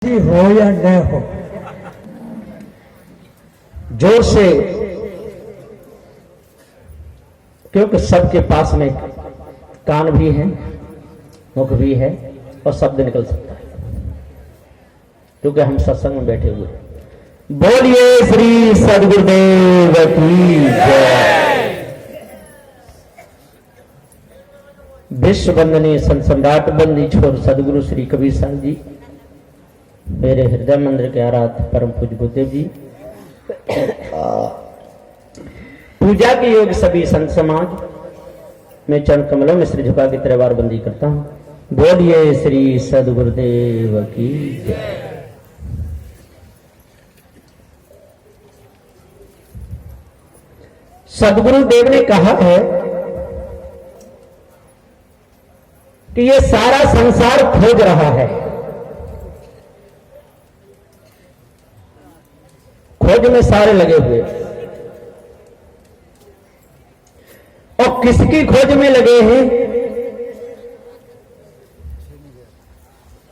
हो या न हो, जोर से, क्योंकि सबके पास में कान भी है, मुख भी है और शब्द निकल सकता है, क्योंकि हम सत्संग में बैठे हुए। बोलिए श्री सद्गुरुदेव की जय। विश्व वंदनीय संत सम्राट बंदी छोर सदगुरु श्री कबीर साहब जी, मेरे हृदय मंदिर के आराध्य परम पूज्य गुरुदेव जी, पूजा के योग सभी संत समाज, मैं चरण कमलों में सिर झुका के त्रिवार बंदी करता हूं। बोलिए श्री सद्गुरुदेव की जय। सद्गुरुदेव ने कहा है कि ये सारा संसार खोज रहा है, खोज में सारे लगे हुए, और किसकी खोज में लगे हैं?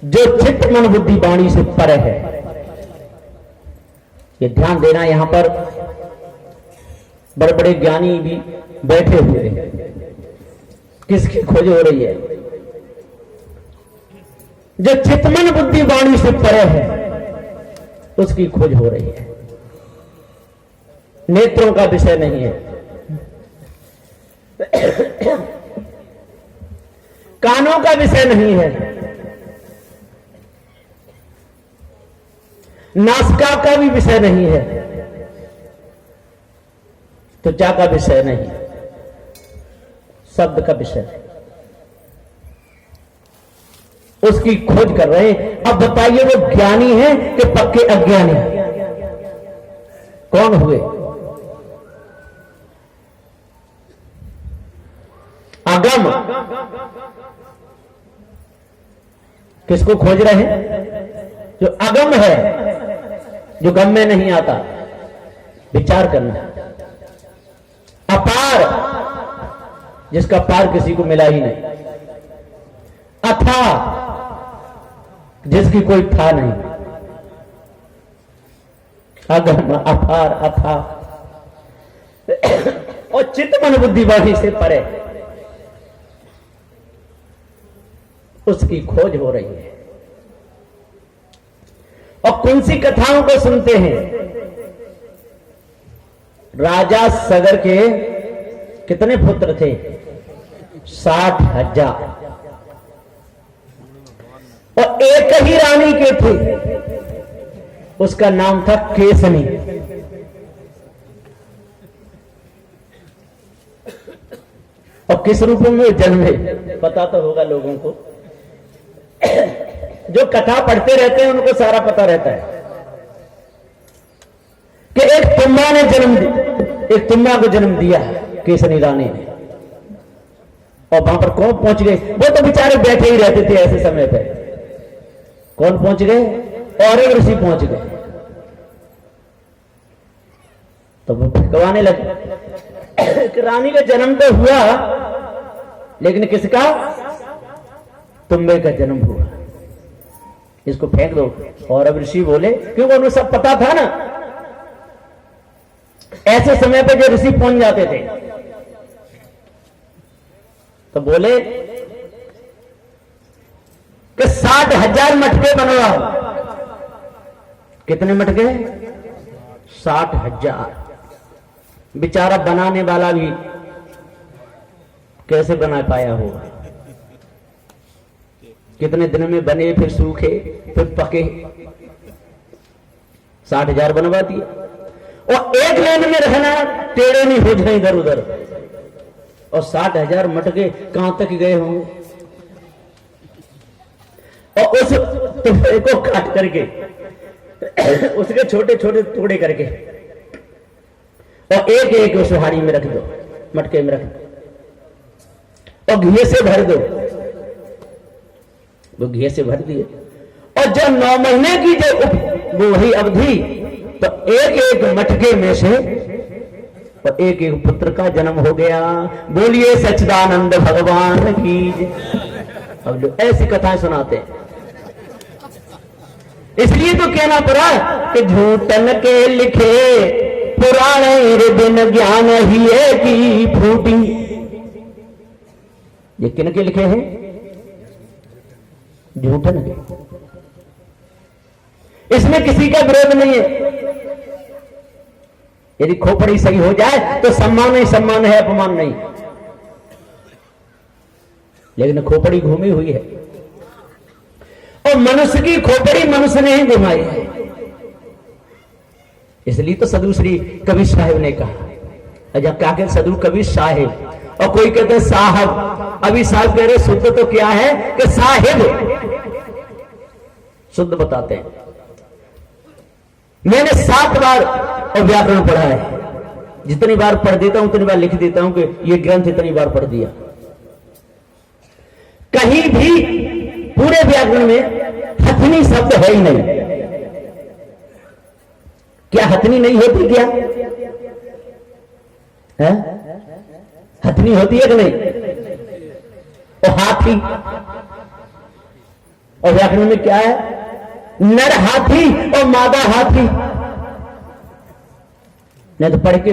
जो चित्त मन बुद्धि वाणी से परे है। ये ध्यान देना, यहां पर बड़े बड़े ज्ञानी भी बैठे हुए हैं। किसकी खोज हो रही है? जो चित्त मन बुद्धि वाणी से परे है, उसकी खोज हो रही है। नेत्रों का विषय नहीं है, कानों का विषय नहीं है, नासिका का भी विषय नहीं है, त्वचा का विषय नहीं, शब्द का विषय, उसकी खोज कर रहे हैं। अब बताइए, वो ज्ञानी है कि पक्के अज्ञानी? कौन हुए? अगम। किसको खोज रहे हैं? जो अगम है, जो गम में नहीं आता। विचार करना। अपार, जिसका पार किसी को मिला ही नहीं। अथा, जिसकी कोई था नहीं। अगम, अपार, अथा, और चित्त मन बुद्धि वाणी से परे, उसकी खोज हो रही है। और कौन सी कथाओं को सुनते हैं? राजा सगर के कितने पुत्र थे? 60,000, और एक ही रानी के थे, उसका नाम था केसनी। और किस रूप में जन्मे पता तो होगा लोगों को। जो कथा पढ़ते रहते हैं उनको सारा पता रहता है कि एक तुम्बा ने जन्म दिया, एक तुम्बा को जन्म दिया केसनी रानी ने। और वहां पर कौन पहुंच गए? वो तो बेचारे बैठे ही रहते थे ऐसे समय पे। कौन पहुंच गए? और एक ऋषि पहुंच गए। तो वो भगवाने लगे कि रानी का जन्म तो हुआ, लेकिन किसका? तुम्बे का जन्म हुआ, इसको फेंक दो। और अब ऋषि बोले, क्योंकि उन्हें सब पता था ना। ऐसे समय पे जो ऋषि पहुंच जाते थे तो बोले कि 60,000 मटके बनवाओ। कितने मटके? 60,000। बेचारा बनाने वाला भी कैसे बना पाया होगा? कितने दिन में बने, फिर सूखे, फिर पके। 60,000 बनवा दिए। और एक लाइन में रहना, टेढ़े नहीं हो जाए इधर उधर। और 60,000 मटके कहां तक गए होंगे? और उस टुकड़े को काट करके, उसके छोटे छोटे टुकड़े करके, और एक एक उस हाड़ी में रख दो, मटके में रख दो, और घी से भर दो। वो घी से भर दिए। और जब 9 महीने की जो वो वही अवधि, तो एक एक मटके में से और एक एक पुत्र का जन्म हो गया। बोलिए सच्चिदानंद भगवान की। अब लोग ऐसी कथाएं सुनाते हैं। इसलिए तो कहना पड़ा कि झूठन के लिखे पुराने बिन ज्ञान ही की फूटी। ये किन के लिखे हैं? झूठन के। इसमें किसी का विरोध नहीं है। यदि खोपड़ी सही हो जाए तो सम्मान ही सम्मान है, अपमान नहीं। लेकिन खोपड़ी घूमी हुई है और मनुष्य की खोपड़ी मनुष्य ने ही घुमाई है। इसलिए तो सदु श्री कबीर साहिब ने कहा, अच्छा क्या कहते सदु कबीर साहिब, और कोई कहते साहब। अभी साहब कह रहे शुद्ध तो क्या है कि साहिब शुद्ध बताते हैं। मैंने 7 बार और व्याकरण पढ़ा है, जितनी बार पढ़ देता हूं उतनी बार लिख देता हूं कि यह ग्रंथ इतनी बार पढ़ दिया। कहीं भी पूरे व्याकरण में हथनी शब्द है ही नहीं। क्या हथनी नहीं होती क्या है? हथनी होती है कि नहीं? और हाथी, और व्याकरण में क्या है? नर हाथी और मादा हाथी। नहीं तो पढ़ के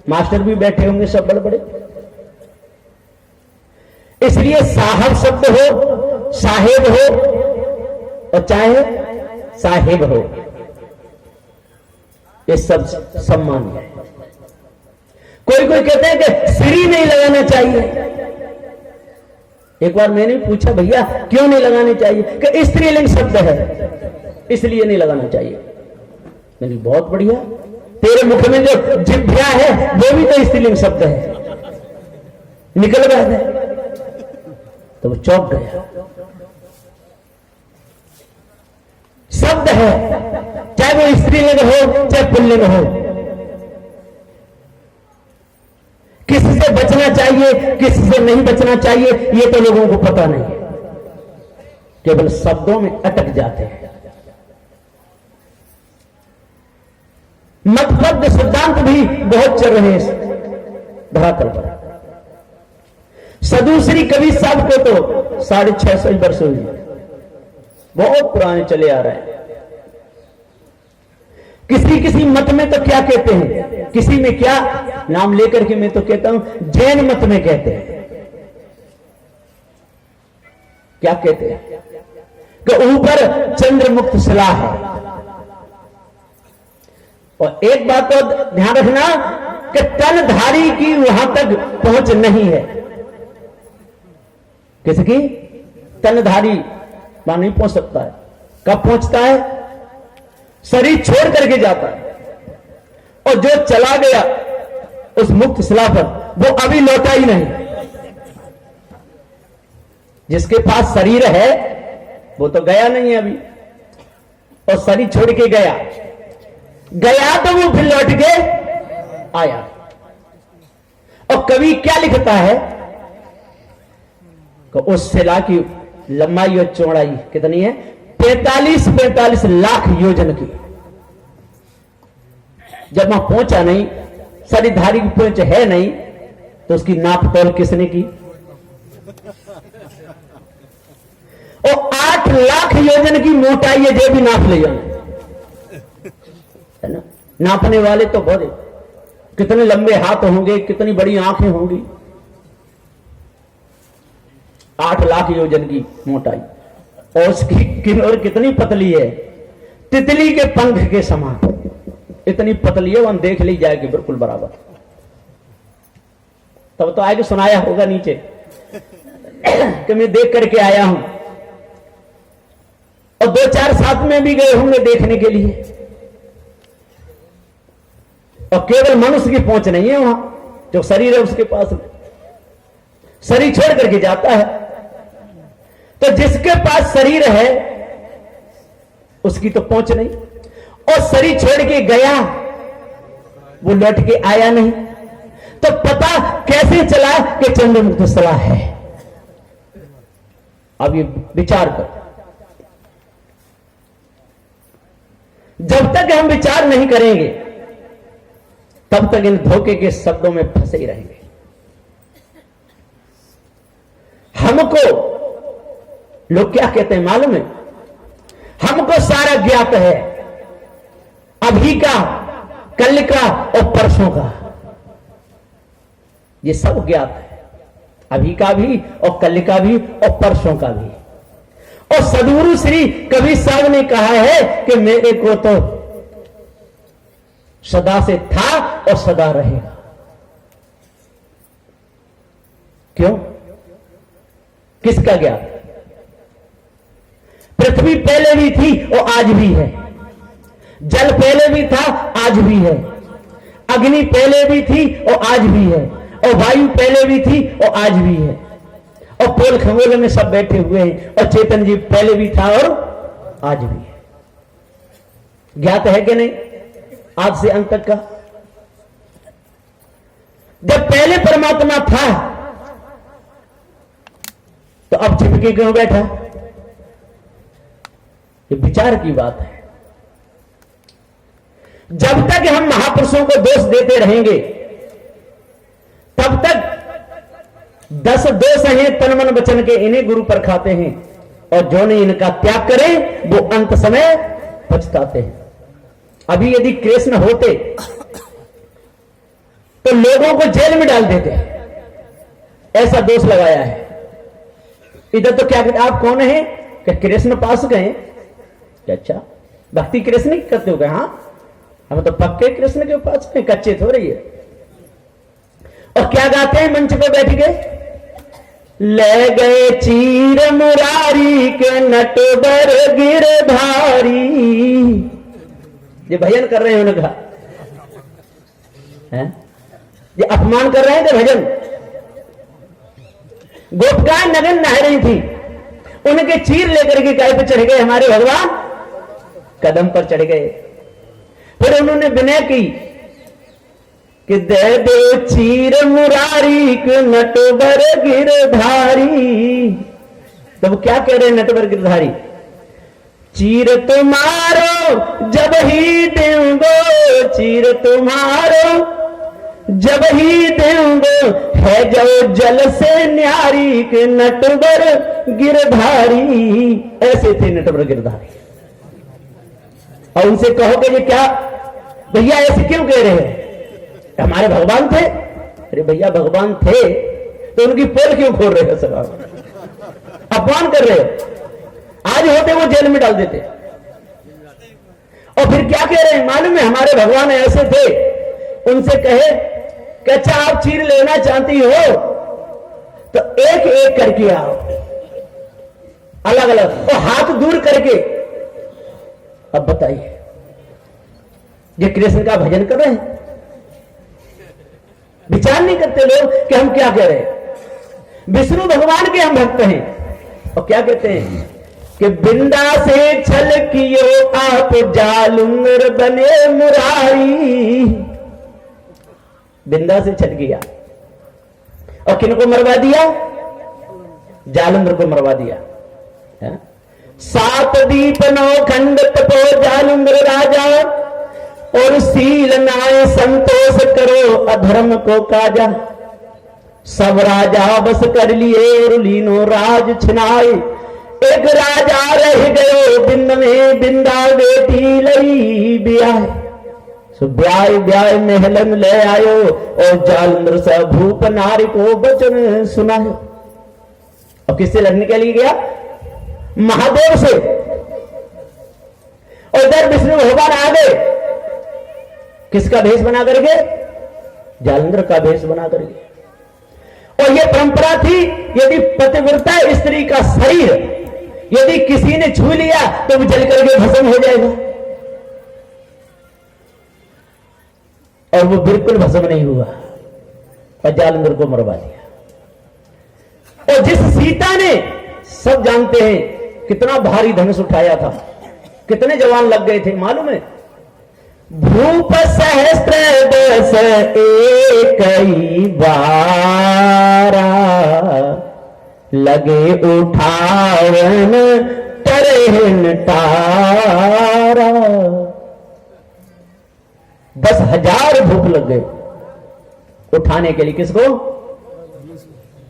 मास्टर भी बैठे होंगे सब बड़े बड़े। इसलिए साहब शब्द हो, साहेब हो और चाहे साहेब हो, ये सब सम्मान है। कोई कोई कहते हैं कि श्री नहीं लगाना चाहिए। एक बार मैंने पूछा भैया क्यों नहीं लगानी चाहिए? कि स्त्रीलिंग शब्द है इसलिए नहीं लगाना चाहिए। मैंने बहुत बढ़िया, तेरे मुख में जो जिभ्या है वो भी तो स्त्रीलिंग शब्द है, निकल गया है। तो वो चौंक गया। शब्द है, चाहे वो स्त्रीलिंग हो चाहे पुल्लिंग हो। किससे बचना चाहिए किससे नहीं बचना चाहिए ये तो लोगों को पता नहीं, केवल शब्दों में अटक जाते हैं। मतपद सिद्धांत भी बहुत चल रहे हैं धरातल पर। सदु श्री कबीर साहब को तो 650 वर्ष हुई, बहुत पुराने चले आ रहे हैं। किसी किसी मत में तो क्या कहते हैं, किसी में क्या नाम लेकर के मैं तो कहता हूं जैन मत में कहते हैं, क्या कहते हैं कि ऊपर चंद्रमुक्त शिला है। और एक बात तो ध्यान रखना कि तनधारी की वहां तक पहुंच नहीं है। किसकी? तनधारी वहां नहीं पहुंच सकता है। कब पहुंचता है? शरीर छोड़ करके जाता है। और जो चला गया उस मुक्त शिला पर वो अभी लौटा ही नहीं। जिसके पास शरीर है वो तो गया नहीं है अभी, और शरीर छोड़ के गया तो वो फिर लौट के आया। और कवि क्या लिखता है कि उस शिला की लंबाई और चौड़ाई कितनी है? 45 लाख योजन की। जब वहां पहुंचा नहीं, शरीरधारी की पहुंच है नहीं, तो उसकी नाप तोल किसने की? और 8 लाख योजन की मोटाई है, जो भी नाप ले जाए, है ना? नापने वाले तो बहुत, कितने लंबे हाथ होंगे, कितनी बड़ी आंखें होंगी। 8 लाख योजन की मोटाई, और उसकी किन्नर कितनी पतली है? तितली के पंख के समान इतनी पतली है, वहां देख ली जाएगी बिल्कुल बराबर। तब तो आगे सुनाया होगा नीचे कि मैं देख करके आया हूं, और 2-4 साथ में भी गए होंगे देखने के लिए। और केवल मनुष्य की पहुंच नहीं है वहां, जो शरीर है उसके पास शरीर छोड़ करके जाता है। तो जिसके पास शरीर है उसकी तो पहुंच नहीं, और शरीर छोड़ के गया वो लौट के आया नहीं, तो पता कैसे चला कि चंद्रमुक्त शिला है? अब ये विचार कर। जब तक हम विचार नहीं करेंगे तब तक इन धोखे के शब्दों में फंसे ही रहेंगे। हमको लोग क्या कहते हैं मालूम है? हमको सारा ज्ञात है, अभी का, कल का और परसों का, ये सब ज्ञात है। अभी का भी और कल का भी और परसों का भी। और सदगुरु श्री कबीर साहब ने कहा है कि मेरे को तो सदा से था और सदा रहेगा। क्यों? किसका ज्ञान? पृथ्वी पहले भी थी और आज भी है, जल पहले भी था आज भी है, अग्नि पहले भी थी और आज भी है, और वायु पहले भी थी और आज भी है, और पोल खगोल में सब बैठे हुए हैं, और चेतन जी पहले भी था और आज भी है। ज्ञात है कि नहीं? आज से अंत तक का। जब पहले परमात्मा था तो अब चिपके क्यों बैठा? ये विचार की बात है। जब तक हम महापुरुषों को दोष देते रहेंगे तब तक 10 दोष हैं तन मन वचन के, इन्हें गुरु पर खाते हैं, और जो नहीं इनका त्याग करें वो अंत समय पछताते हैं। अभी यदि कृष्ण होते तो लोगों को जेल में डाल देते, ऐसा दोष लगाया है। इधर तो क्या कहते, आप कौन है? क्या कृष्ण पास गए? अच्छा, भक्ति कृष्ण की करते हो गए? हाँ, हम तो पक्के कृष्ण के पास गए, कच्चे थोड़े ही है। और क्या गाते हैं मंच पे बैठ के? ले गए चीर मुरारी के नटवर गिरधारी। ये भजन कर रहे हैं उनका, ये अपमान कर रहे हैं कि भजन? गोपिकाएं नगन नहा रही थी, उनके चीर लेकर के गाय पे चढ़ गए हमारे भगवान, कदम पर चढ़ गए। फिर उन्होंने विनय की कि दे दो चीर मुरारी के नटवर गिरधारी। तो वो क्या कह रहे हैं नटवर गिरधारी? चीर तुम्हारो जब ही देंगो, चीर तुम्हारो जब ही देंगो, है जो जल से न्यारी के नटवर गिरधारी। ऐसे थे नटवर गिरधारी। और उनसे कहो कि ये क्या भैया ऐसे क्यों कह रहे हैं? हमारे भगवान थे। अरे भैया भगवान थे तो उनकी पोल क्यों खोल रहे हो? सब अपमान कर रहे हो। आज होते वो जेल में डाल देते। और फिर क्या कह रहे हैं मालूम है? हमारे भगवान ऐसे थे, उनसे कहे कि अच्छा आप चीर लेना चाहती हो तो एक एक करके आओ, अलग अलग, और हाथ दूर करके। अब बताइए, ये कृष्ण का भजन कर रहे हैं? विचार नहीं करते लोग कि हम क्या कह रहे हैं। विष्णु भगवान के हम भक्त हैं, और क्या कहते हैं कि बिंदा से छल कियो आप जालूंगर बने मुरारी। बिंदा से छल किया और किनको मरवा दिया? जालंधर को मरवा दिया। है? 7 दीप 9 खंड तपो जालंधर राजा, और सील नाय संतोष करो अधर्म को काजा। सब राजा बस कर लिए रुलीनो राज छिनाए, एक राजा रह गयो बिंद में, बिंदा बेटी लई ब्याह। सो ब्याह ब्याह महलन ले आयो, और जालंधर सा भूप नारी को वचन सुनायो। और किससे लड़ने के लिए गया? महादेव से। और इधर विष्णु भगवान आ गए, किसका भेष बना करके? जालंधर का भेष बना करके। और यह परंपरा थी, यदि पतिव्रता स्त्री का शरीर यदि किसी ने छू लिया तो वो जल करके भस्म हो जाएगा, और वो बिल्कुल भस्म नहीं हुआ, और जालंधर को मरवा दिया। और जिस सीता ने, सब जानते हैं कितना भारी धनुष उठाया था, कितने जवान लग गए थे मालूम है? भूप सहस्त्र दस एक बारा, लगे उठावन तरहन तारा। 10,000 भूप लग गए उठाने के लिए। किसको?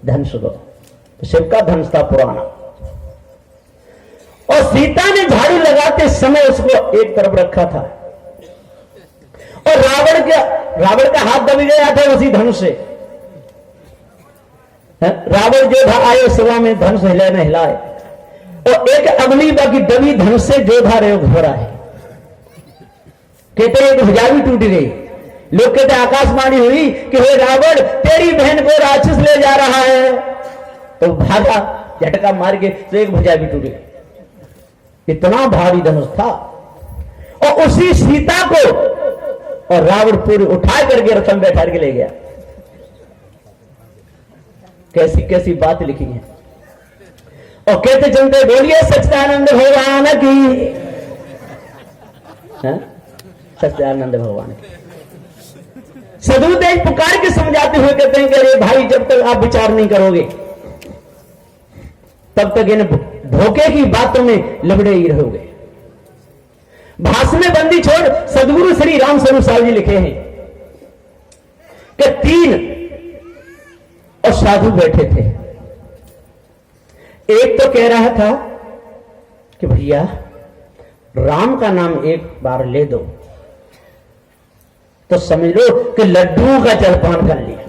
धनुष को। तो शिव का धनुष था पुराना। और सीता ने झाड़ू लगाते समय उसको एक तरफ रखा था और रावण का हाथ दब गया था उसी धनुष से। रावण जोधा आए सभा में धनुष हिले न हिलाए और एक अग्नि बाकी दबी धनुष से जोधा रे घोरा है। कहते एक भुजा भी टूट गई। लोग कहते आकाशवाणी हुई कि हे रावण तेरी बहन को राक्षस ले जा रहा है। तो भागा झटका मार के तो एक भुजा भी टूट गई। इतना भारी धनुष था और उसी सीता को और रावण पूरी उठा करके रथ में बैठा के ले गया। कैसी कैसी बात लिखी है। और कहते चलते बोलिए सच्चिदानंद भगवान की, सच्चिदानंद भगवान की। सदुदेव पुकार के समझाते हुए कहते हैं कि अरे भाई जब तक आप विचार नहीं करोगे तब तक इन धोखे की बातों में लबड़े ही रहोगे। भाषण में बंदी छोड़ सदगुरु श्री राम स्वरूप साहब जी लिखे हैं कि 3 और साधु बैठे थे। एक तो कह रहा था कि भैया राम का नाम एक बार ले दो तो समझ लो कि लड्डू का जलपान कर लिया,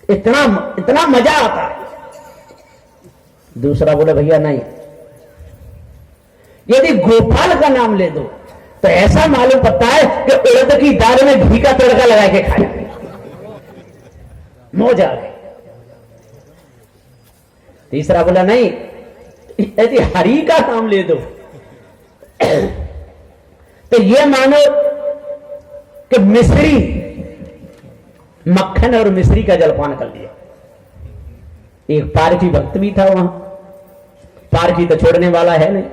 इतना मजा आता है। दूसरा बोले भैया नहीं, यदि गोपाल का नाम ले दो तो ऐसा मालूम पड़ता है कि उड़द की दाल में घी का तड़का लगा के खाया, मौज आ गई। तीसरा बोला नहीं, यदि हरि का नाम ले दो तो ये मानो कि मिश्री, मक्खन और मिश्री का जलपान कर लिया। एक पारखी भक्त भी था वहां। पारखी तो छोड़ने वाला है नहीं,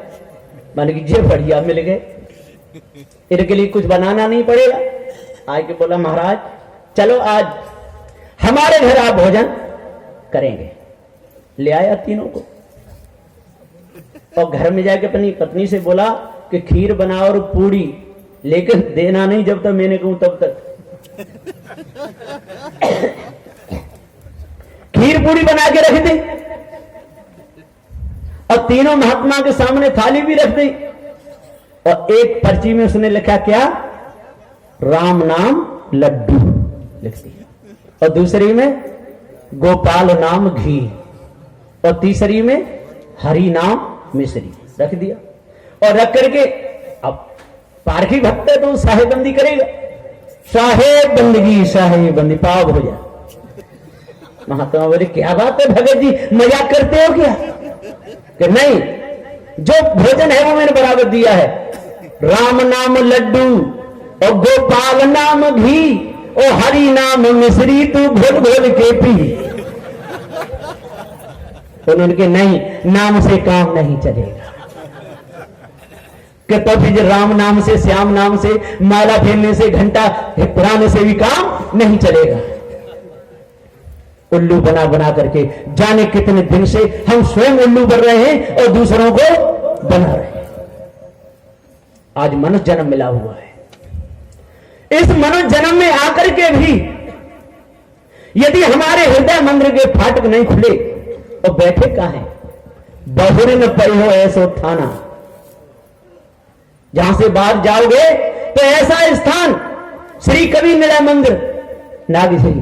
मान लीजिए बढ़िया मिल गए, इनके लिए कुछ बनाना नहीं पड़ेगा। आके बोला महाराज चलो आज हमारे घर आप भोजन करेंगे। ले आया तीनों को और घर में जाके अपनी पत्नी से बोला कि खीर बनाओ और पूड़ी, लेकिन देना नहीं जब तक मैंने कहूं तब तक। खीर पूड़ी बना के रख दी और तीनों महात्मा के सामने थाली भी रख दी और एक पर्ची में उसने लिखा क्या, राम नाम लड्डू लिख दिया और दूसरी में गोपाल नाम घी और तीसरी में हरि नाम मिश्री रख दिया। और रख करके अब पारखी भक्त है तो साहेबंदी करेगा, साहेब बंदगी साहेब बंदी पाव हो जाए। महात्मा बोले क्या बात है भगत जी मजाक करते हो क्या? कि नहीं, जो भोजन है वो मैंने बराबर दिया है। राम नाम लड्डू और गोपाल नाम घी और हरि नाम मिश्री तू घोल घोल के पी। उन्होंने कहा नहीं, नाम से काम नहीं चलेगा। कि तो फिर राम नाम से, श्याम नाम से, माला फेरने से, घंटा पुराने से भी काम नहीं चलेगा। उल्लू बना बना करके जाने कितने दिन से हम स्वयं उल्लू बन रहे हैं और दूसरों को बना रहे हैं। आज मनुष्य जन्म मिला हुआ है। इस मनुष्य जन्म में आकर के भी यदि हमारे हृदय मंदिर के फाटक नहीं खुले तो बैठे कहां हैं? बहुरे में पई हो ऐसो थाना, जहां से बाहर जाओगे तो ऐसा स्थान श्री कवि निलय मंदिर नागेश्वरी,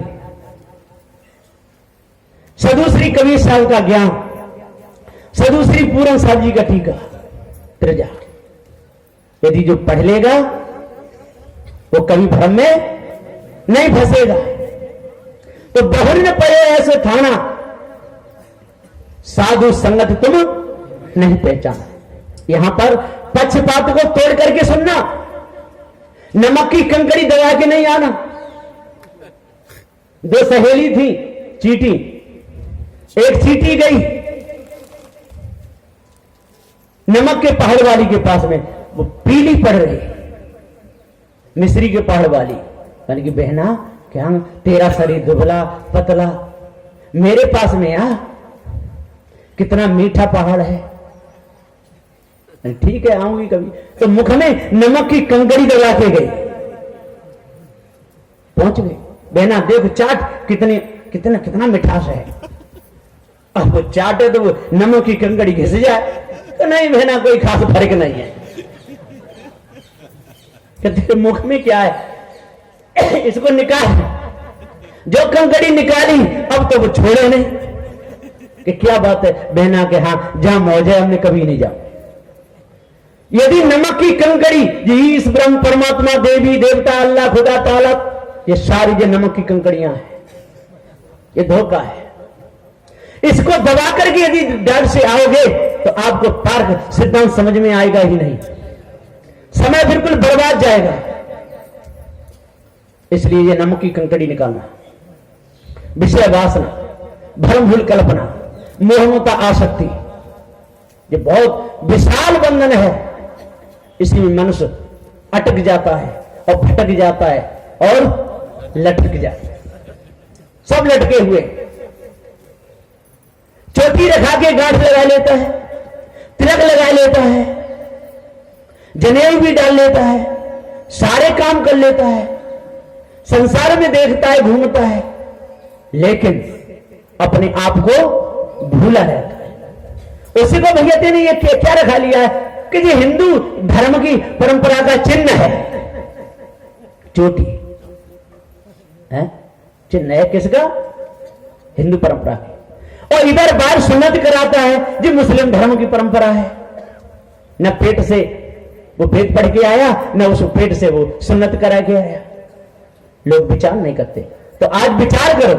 साधु श्री कबीर साहब का ज्ञान, साधु श्री पूरन साहब जी का टीका त्रिजा। यदि जो पढ़ लेगा वो कभी भ्रम में नहीं फंसेगा। तो बहुर न पड़े ऐसे थाना, साधु संगत तुम नहीं पहचाना। यहां पर पक्षपात को तोड़ करके सुनना, नमक की कंकड़ी दबा के नहीं आना। दो सहेली थी चीटी, एक चीटी गई नमक के पहाड़ वाली के पास में, वो पीली पड़ रही, मिस्री के पहाड़ वाली। मैंने कि बहना क्या तेरा शरीर दुबला पतला, मेरे पास में आ, कितना मीठा पहाड़ है। ठीक है आऊंगी कभी। तो मुख में नमक की कंकड़ी दबा के गई, पहुंच गई। बहना देखो चाट कितने कितना कितना मिठास है। अब वो चाटे तो वो नमक की कंकड़ी घिस जाए। तो नहीं बहना, कोई खास फर्क नहीं है। तेरे मुख में क्या है, इसको निकाल। जो कंकड़ी निकाली अब तो वो छोड़े नहीं कि क्या बात है बहना के हाँ जहां मौज है हमने कभी नहीं जाओ। यदि नमक की कंकड़ी, इस ब्रह्म परमात्मा देवी देवता अल्लाह खुदा ताला, ये सारी जो नमक की कंकड़ियां हैं, ये धोखा है। इसको दबा करके यदि डर से आओगे तो आपको पार्क सिद्धांत समझ में आएगा ही नहीं, समय बिल्कुल बर्बाद जाएगा। इसलिए ये नमक की कंकड़ी निकालना, विषय वासना, भ्रम भूल कल्पना, मोहमता आसक्ति, ये बहुत विशाल बंधन है। इसमें मनुष्य अटक जाता है और भटक जाता है और लटक जाता है, सब लटके हुए। चोटी रखा के गांठ लगा लेता है, तिलक लगा लेता है, जनेऊ भी डाल लेता है, सारे काम कर लेता है, संसार में देखता है, घूमता है, लेकिन अपने आप को भूला रहता है। उसी को भैया तेने ये क्या रखा लिया है कि ये हिंदू धर्म की परंपरा का चिन्ह है। चोटी है चिन्ह है किसका? हिंदू परंपरा की। और इधर बाहर सुन्नत कराता है जी मुस्लिम धर्म की परंपरा है। न पेट से वो वेद पढ़ के आया, न उस पेट से वो सुन्नत करा के आया। लोग विचार नहीं करते। तो आज विचार करो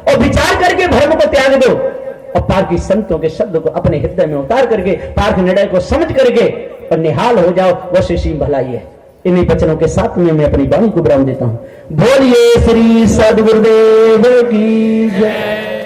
और विचार करके धर्म को त्याग दो और पार्की संतों के शब्द को अपने हृदय में उतार करके पार्क निर्णय को समझ करके और निहाल हो जाओ। वह शिशी भलाई है। इन्हीं वचनों के साथ में मैं अपनी वाणी को विराम देता हूं। बोलिए श्री सद्गुरुदेव की जय।